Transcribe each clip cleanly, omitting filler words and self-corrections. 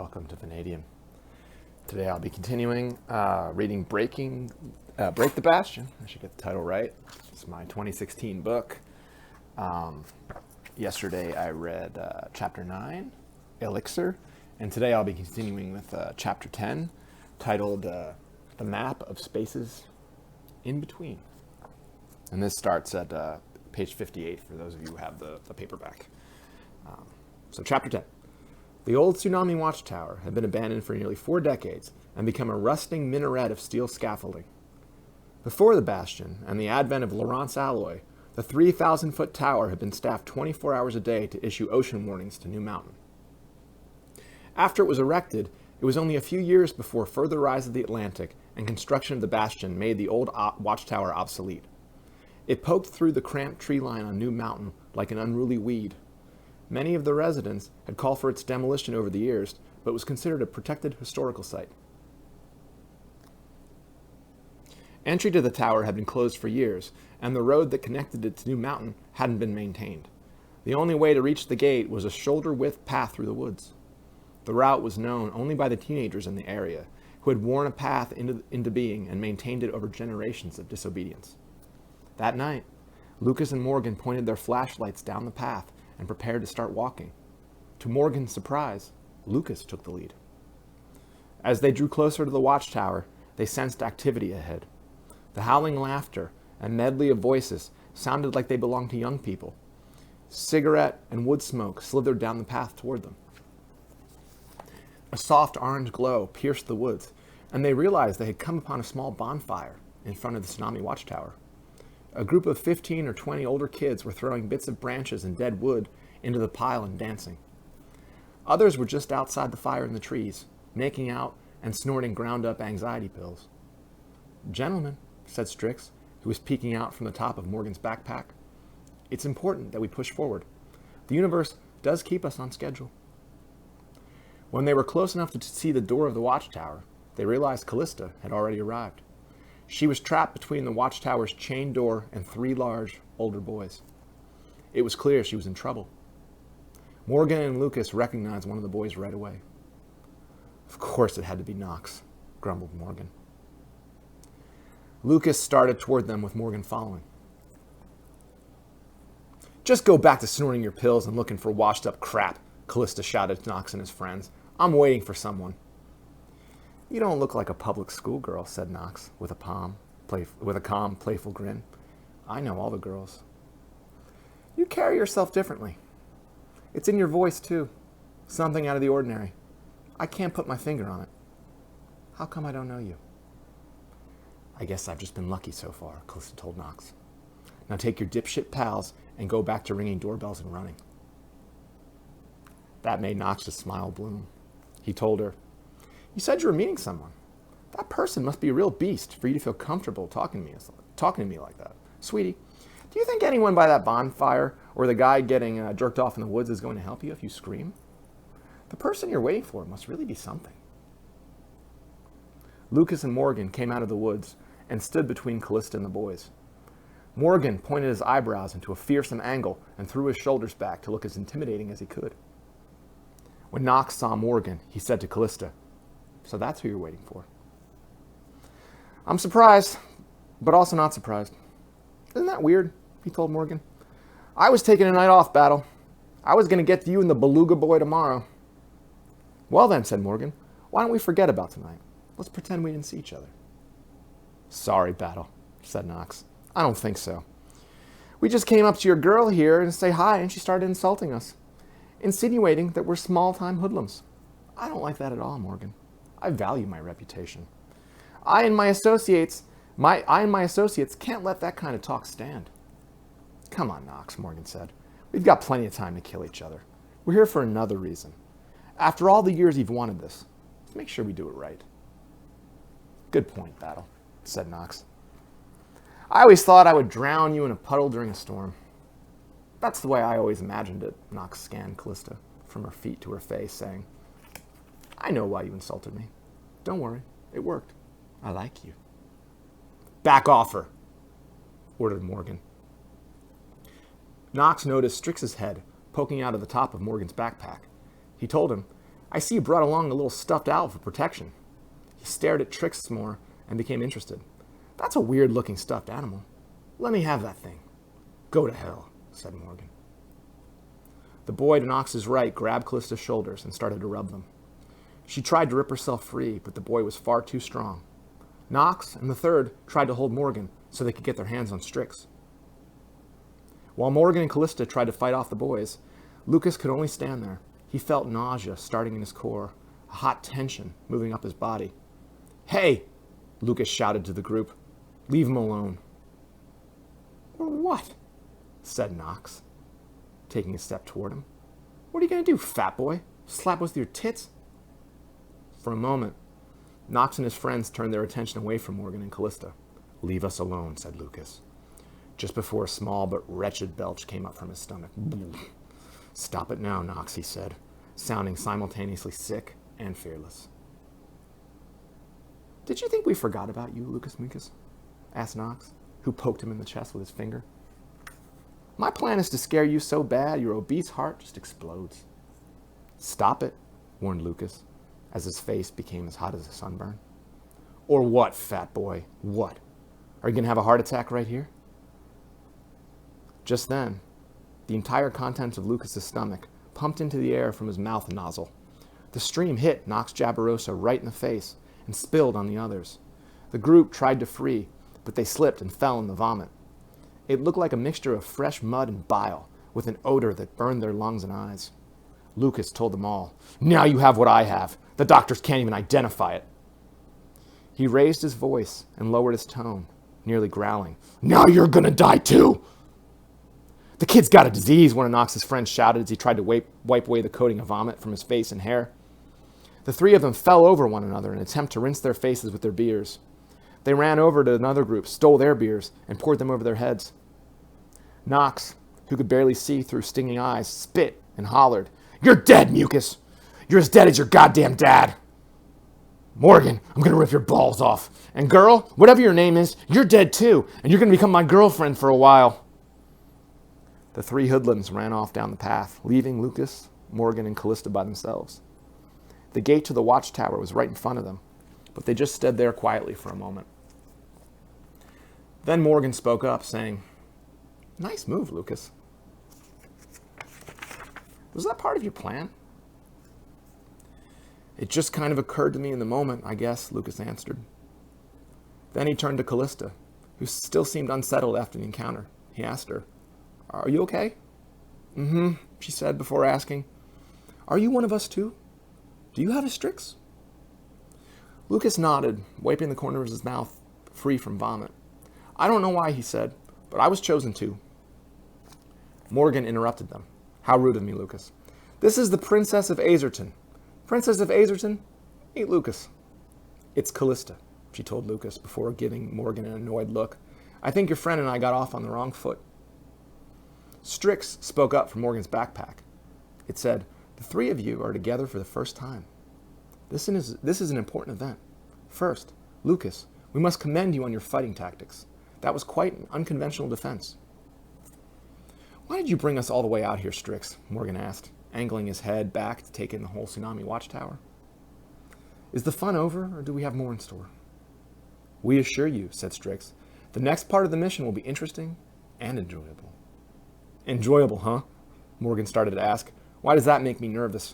welcome to Vanadium. Today I'll be continuing reading Break the Bastion. I should get the title right. It's my 2016 book. Yesterday I read Chapter 9, Elixir, and today I'll be continuing with Chapter 10, titled The Map of Spaces in Between. And this starts at page 58 for those of you who have the paperback. So Chapter 10. The old tsunami watchtower had been abandoned for nearly 4 decades and become a rusting minaret of steel scaffolding. Before the Bastion and the advent of Laurent's alloy, the 3,000-foot tower had been staffed 24 hours a day to issue ocean warnings to New Mountain. After it was erected, it was only a few years before further rise of the Atlantic and construction of the Bastion made the old watchtower obsolete. It poked through the cramped tree line on New Mountain like an unruly weed. Many of the residents had called for its demolition over the years, but it was considered a protected historical site. Entry to the tower had been closed for years, and the road that connected it to New Mountain hadn't been maintained. The only way to reach the gate was a shoulder-width path through the woods. The route was known only by the teenagers in the area, who had worn a path into being and maintained it over generations of disobedience. That night, Lucas and Morgan pointed their flashlights down the path and prepared to start walking. To Morgan's surprise, Lucas took the lead. As they drew closer to the watchtower, they sensed activity ahead. The howling laughter and medley of voices sounded like they belonged to young people. Cigarette and wood smoke slithered down the path toward them. A soft orange glow pierced the woods, and they realized they had come upon a small bonfire in front of the tsunami watchtower. A group of 15 or 20 older kids were throwing bits of branches and dead wood into the pile and dancing. Others were just outside the fire in the trees, making out and snorting ground-up anxiety pills. "Gentlemen," said Strix, who was peeking out from the top of Morgan's backpack, "it's important that we push forward. The universe does keep us on schedule." When they were close enough to see the door of the watchtower, they realized Callista had already arrived. She was trapped between the watchtower's chain door and 3 large, older boys. It was clear she was in trouble. Morgan and Lucas recognized one of the boys right away. "Of course it had to be Knox," grumbled Morgan. Lucas started toward them with Morgan following. "Just go back to snorting your pills and looking for washed-up crap," Callista shouted to Knox and his friends. "I'm waiting for someone." "You don't look like a public school girl," said Knox with a calm, playful grin. "I know all the girls." "You carry yourself differently. It's in your voice, too. Something out of the ordinary. I can't put my finger on it. How come I don't know you?" "I guess I've just been lucky so far," Callista told Knox. "Now take your dipshit pals and go back to ringing doorbells and running." That made Knox's smile bloom. He told her, "You said you were meeting someone. That person must be a real beast for you to feel comfortable talking to me like that. Sweetie, do you think anyone by that bonfire or the guy getting jerked off in the woods is going to help you if you scream? The person you're waiting for must really be something." Lucas and Morgan came out of the woods and stood between Callista and the boys. Morgan pointed his eyebrows into a fearsome angle and threw his shoulders back to look as intimidating as he could. When Knox saw Morgan, he said to Callista, "So that's who you're waiting for." "I'm surprised, but also not surprised." "Isn't that weird?" he told Morgan. "I was taking a night off, Battle. I was going to get to you and the beluga boy tomorrow." "Well then," said Morgan, "why don't we forget about tonight? Let's pretend we didn't see each other." "Sorry, Battle," said Knox. "I don't think so. We just came up to your girl here and say hi, and she started insulting us, insinuating that we're small-time hoodlums. I don't like that at all, Morgan. I value my reputation. I and my associates can't let that kind of talk stand." "Come on, Knox," Morgan said. "We've got plenty of time to kill each other. We're here for another reason. After all the years you've wanted this, let's make sure we do it right." "Good point, Battle," said Knox. "I always thought I would drown you in a puddle during a storm." "That's the way I always imagined it," Knox scanned Callista from her feet to her face, saying, "I know why you insulted me. Don't worry, it worked. I like you." "Back off her," ordered Morgan. Knox noticed Strix's head poking out of the top of Morgan's backpack. He told him, I see you brought along a little stuffed owl for protection. He stared at Strix more and became interested. That's a weird-looking stuffed animal. Let me have that thing. Go to hell, said Morgan. The boy to Knox's right grabbed Callista's shoulders and started to rub them. She tried to rip herself free, but the boy was far too strong. Knox and the third tried to hold Morgan so they could get their hands on Strix. While Morgan and Callista tried to fight off the boys, Lucas could only stand there. He felt nausea starting in his core, a hot tension moving up his body. Hey, Lucas shouted to the group. Leave him alone. Or what? Said Knox, taking a step toward him. What are you going to do, fat boy? Slap us with your tits? For a moment, Knox and his friends turned their attention away from Morgan and Callista. Leave us alone, said Lucas, just before a small but wretched belch came up from his stomach. Stop it now, Knox, he said, sounding simultaneously sick and fearless. Did you think we forgot about you, Lucas Mucus? Asked Knox, who poked him in the chest with his finger. My plan is to scare you so bad your obese heart just explodes. Stop it, warned Lucas, as his face became as hot as a sunburn. Or what, fat boy? What? Are you going to have a heart attack right here? Just then, the entire contents of Lucas's stomach pumped into the air from his mouth nozzle. The stream hit Nox Jabarosa right in the face and spilled on the others. The group tried to flee, but they slipped and fell in the vomit. It looked like a mixture of fresh mud and bile, with an odor that burned their lungs and eyes. Lucas told them all, Now you have what I have. The doctors can't even identify it. He raised his voice and lowered his tone, nearly growling. Now you're gonna die too! The kid's got a disease, one of Knox's friends shouted as he tried to wipe away the coating of vomit from his face and hair. The three of them fell over one another in an attempt to rinse their faces with their beers. They ran over to another group, stole their beers, and poured them over their heads. Knox, who could barely see through stinging eyes, spit and hollered, You're dead, Mucus! You're as dead as your goddamn dad! Morgan, I'm gonna rip your balls off. And girl, whatever your name is, you're dead too, and you're gonna become my girlfriend for a while. The three hoodlums ran off down the path, leaving Lucas, Morgan, and Callista by themselves. The gate to the watchtower was right in front of them, but they just stood there quietly for a moment. Then Morgan spoke up, saying, Nice move, Lucas. Was that part of your plan? It just kind of occurred to me in the moment, I guess, Lucas answered. Then he turned to Callista, who still seemed unsettled after the encounter. He asked her, Are you okay? Mm-hmm, she said before asking, Are you one of us too? Do you have a Strix? Lucas nodded, wiping the corner of his mouth free from vomit. I don't know why, he said, but I was chosen to. Morgan interrupted them. How rude of me, Lucas. This is the Princess of Azerton. Princess of Azerton? Meet Lucas. It's Callista, she told Lucas before giving Morgan an annoyed look. I think your friend and I got off on the wrong foot. Strix spoke up from Morgan's backpack. It said, The three of you are together for the first time. This is an important event. First, Lucas, we must commend you on your fighting tactics. That was quite an unconventional defense. Why did you bring us all the way out here, Strix? Morgan asked, angling his head back to take in the whole tsunami watchtower. Is the fun over, or do we have more in store? We assure you, said Strix, the next part of the mission will be interesting and enjoyable. Enjoyable, huh? Morgan started to ask. Why does that make me nervous?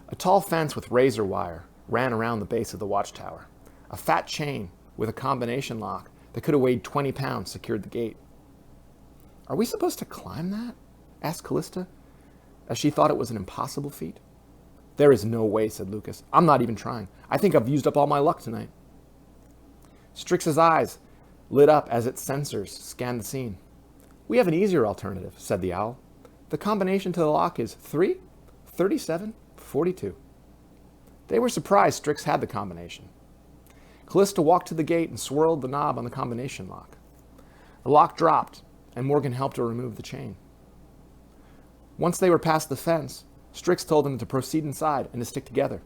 A tall fence with razor wire ran around the base of the watchtower. A fat chain with a combination lock that could have weighed 20 pounds secured the gate. Are we supposed to climb that? Asked Callista, as she thought it was an impossible feat. There is no way, said Lucas. I'm not even trying. I think I've used up all my luck tonight. Strix's eyes lit up as its sensors scanned the scene. We have an easier alternative, said the owl. The combination to the lock is 3, 37, 42. They were surprised Strix had the combination. Callista walked to the gate and swirled the knob on the combination lock. The lock dropped, and Morgan helped her remove the chain. Once they were past the fence, Strix told them to proceed inside and to stick together.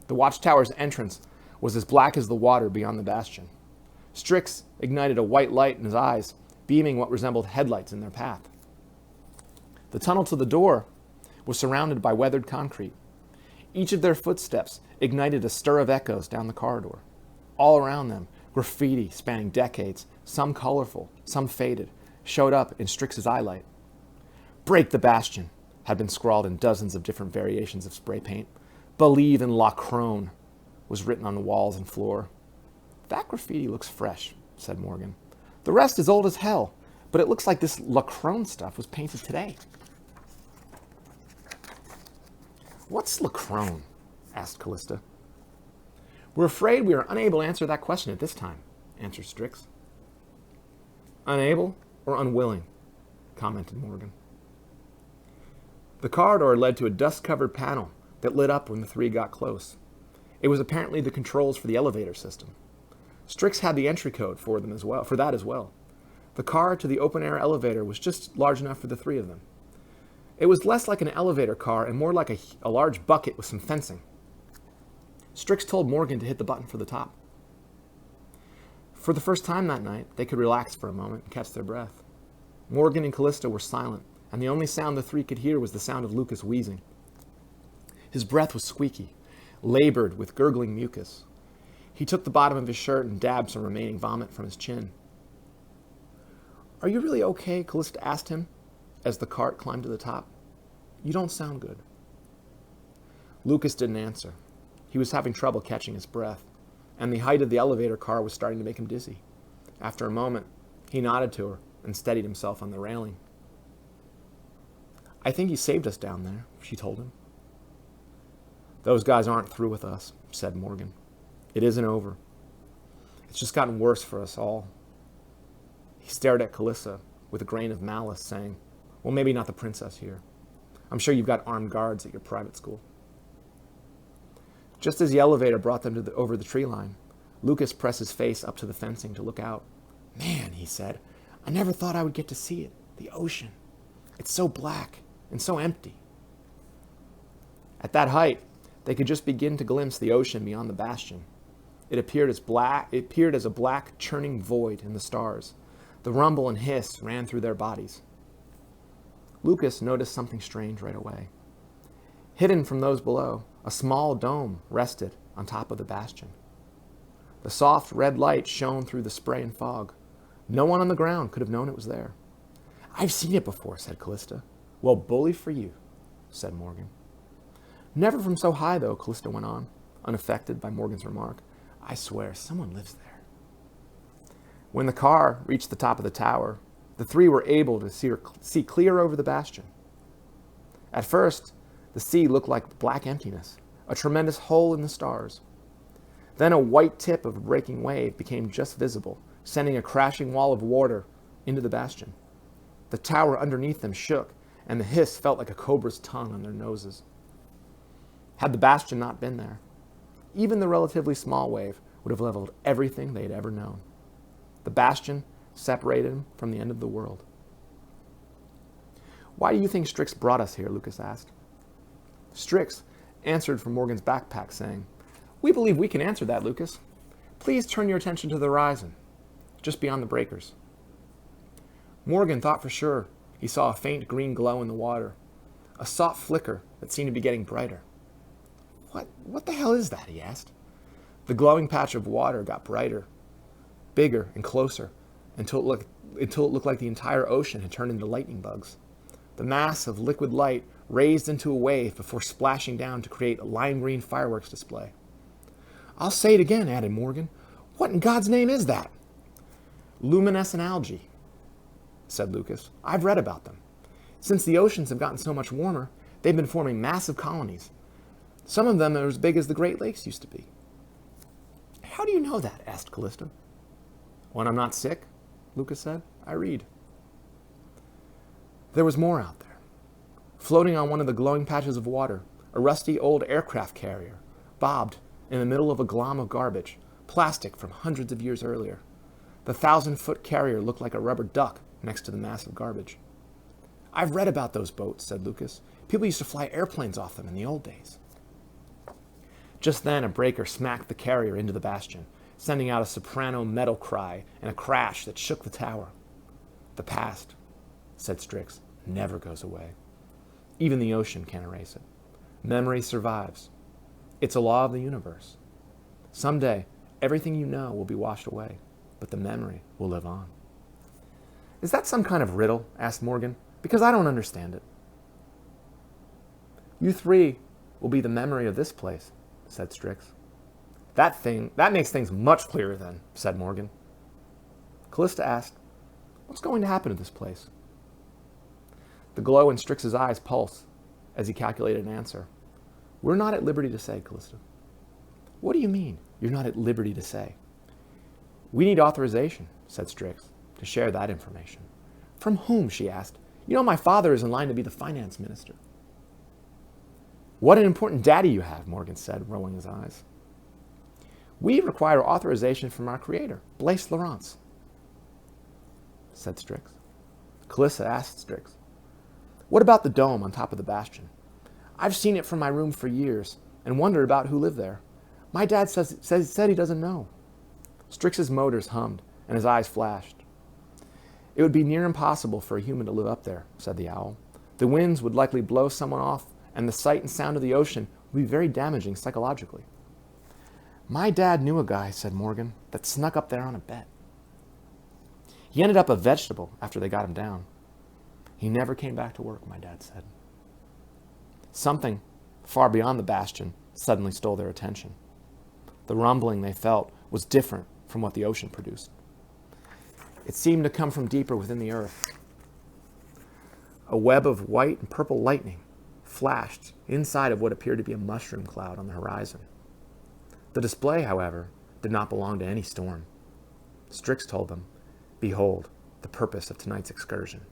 The watchtower's entrance was as black as the water beyond the bastion. Strix ignited a white light in his eyes, beaming what resembled headlights in their path. The tunnel to the door was surrounded by weathered concrete. Each of their footsteps ignited a stir of echoes down the corridor. All around them, graffiti spanning decades, some colorful, some faded, showed up in Strix's eyelight. "Break the Bastion" had been scrawled in dozens of different variations of spray paint. "Believe in Lacrone" was written on the walls and floor. "That graffiti looks fresh," said Morgan. "The rest is old as hell, but it looks like this Lacrone stuff was painted today." "What's Lacrone?" asked Callista. "We're afraid we are unable to answer that question at this time," answered Strix. "Unable or unwilling," commented Morgan. The corridor led to a dust-covered panel that lit up when the three got close. It was apparently the controls for the elevator system. Strix had the entry code for that as well. The car to the open-air elevator was just large enough for the three of them. It was less like an elevator car and more like a large bucket with some fencing. Strix told Morgan to hit the button for the top. For the first time that night, they could relax for a moment and catch their breath. Morgan and Callista were silent, and the only sound the three could hear was the sound of Lucas wheezing. His breath was squeaky, labored with gurgling mucus. He took the bottom of his shirt and dabbed some remaining vomit from his chin. "Are you really okay?" Callista asked him as the cart climbed to the top. "You don't sound good." Lucas didn't answer. He was having trouble catching his breath, and the height of the elevator car was starting to make him dizzy. After a moment, he nodded to her and steadied himself on the railing. "I think you saved us down there," she told him. "Those guys aren't through with us," said Morgan. "It isn't over. It's just gotten worse for us all." He stared at Callista with a grain of malice, saying, "Well, maybe not the princess here. I'm sure you've got armed guards at your private school." Just as the elevator brought them over the tree line, Lucas pressed his face up to the fencing to look out. "Man," he said, "I never thought I would get to see it. The ocean. It's so black and so empty." At that height, they could just begin to glimpse the ocean beyond the Bastion. It appeared as a black, churning void in the stars. The rumble and hiss ran through their bodies. Lucas noticed something strange right away. Hidden from those below, a small dome rested on top of the Bastion. The soft red light shone through the spray and fog. No one on the ground could have known it was there. "I've seen it before," said Callista. "Well, bully for you," said Morgan. "Never from so high, though," Callista went on, unaffected by Morgan's remark. "I swear, someone lives there." When the car reached the top of the tower, the three were able to see clear over the Bastion. At first, the sea looked like black emptiness, a tremendous hole in the stars. Then a white tip of a breaking wave became just visible, sending a crashing wall of water into the Bastion. The tower underneath them shook, and the hiss felt like a cobra's tongue on their noses. Had the Bastion not been there, even the relatively small wave would have leveled everything they had ever known. The Bastion separated them from the end of the world. "Why do you think Strix brought us here?" Lucas asked. Strix answered from Morgan's backpack, saying, "We believe we can answer that, Lucas. Please turn your attention to the horizon, just beyond the breakers." Morgan thought for sure he saw a faint green glow in the water, a soft flicker that seemed to be getting brighter. What the hell is that?" he asked. The glowing patch of water got brighter, bigger and closer, until it looked like the entire ocean had turned into lightning bugs. The mass of liquid light raised into a wave before splashing down to create a lime green fireworks display. "I'll say it again," added Morgan. "What in God's name is that?" "Luminescent algae," said Lucas. "I've read about them. Since the oceans have gotten so much warmer, they've been forming massive colonies. Some of them are as big as the Great Lakes used to be." "How do you know that?" asked Callista. "When I'm not sick," Lucas said, "I read." There was more out there. Floating on one of the glowing patches of water, a rusty old aircraft carrier bobbed in the middle of a glom of garbage, plastic from hundreds of years earlier. The 1,000-foot carrier looked like a rubber duck next to the massive garbage. "I've read about those boats," said Lucas. "People used to fly airplanes off them in the old days." Just then, a breaker smacked the carrier into the Bastion, sending out a soprano metal cry and a crash that shook the tower. "The past," said Strix, "never goes away. Even the ocean can't erase it. Memory survives. It's a law of the universe. Someday, everything you know will be washed away, but the memory will live on. Is that some kind of riddle? Asked Morgan. Because I don't understand it. You three will be the memory of this place, said Strix. That makes things much clearer then, said Morgan. Callista asked, what's going to happen to this place? The glow in Strix's eyes pulsed as he calculated an answer. We're not at liberty to say, Callista. What do you mean, you're not at liberty to say? We need authorization, said Strix, to share that information. From whom, she asked. You know my father is in line to be the finance minister. What an important daddy you have, Morgan said, rolling his eyes. We require authorization from our creator, Blaise Laurence, said Strix. Callista asked Strix, what about the dome on top of the Bastion? I've seen it from my room for years and wondered about who lived there. My dad said he doesn't know. Strix's motors hummed and his eyes flashed. It would be near impossible for a human to live up there, said the owl. The winds would likely blow someone off, and the sight and sound of the ocean would be very damaging psychologically. My dad knew a guy, said Morgan, that snuck up there on a bet. He ended up a vegetable after they got him down. He never came back to work, my dad said. Something far beyond the Bastion suddenly stole their attention. The rumbling they felt was different from what the ocean produced. It seemed to come from deeper within the earth. A web of white and purple lightning flashed inside of what appeared to be a mushroom cloud on the horizon. The display, however, did not belong to any storm. Strix told them, behold, the purpose of tonight's excursion.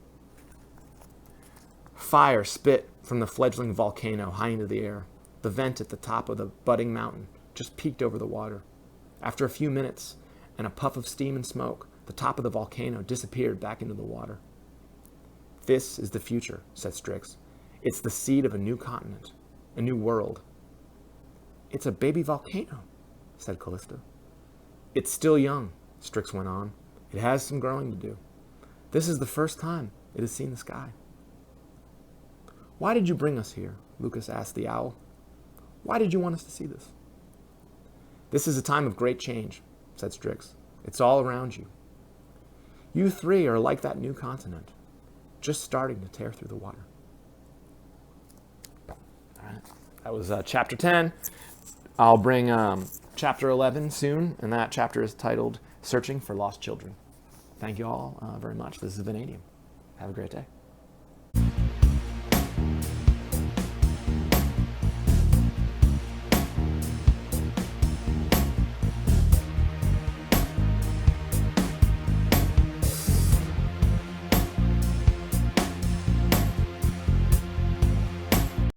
Fire spit from the fledgling volcano high into the air. The vent at the top of the budding mountain just peeked over the water. After a few minutes and a puff of steam and smoke, the top of the volcano disappeared back into the water. This is the future, said Strix. It's the seed of a new continent, a new world. It's a baby volcano, said Callista. It's still young, Strix went on. It has some growing to do. This is the first time it has seen the sky. Why did you bring us here? Lucas asked the owl. Why did you want us to see this? This is a time of great change, said Strix. It's all around you. You three are like that new continent, just starting to tear through the water. All right, that was chapter 10. I'll bring chapter 11 soon, and that chapter is titled Searching for Lost Children. Thank you all very much. This is Vanadium. Have a great day.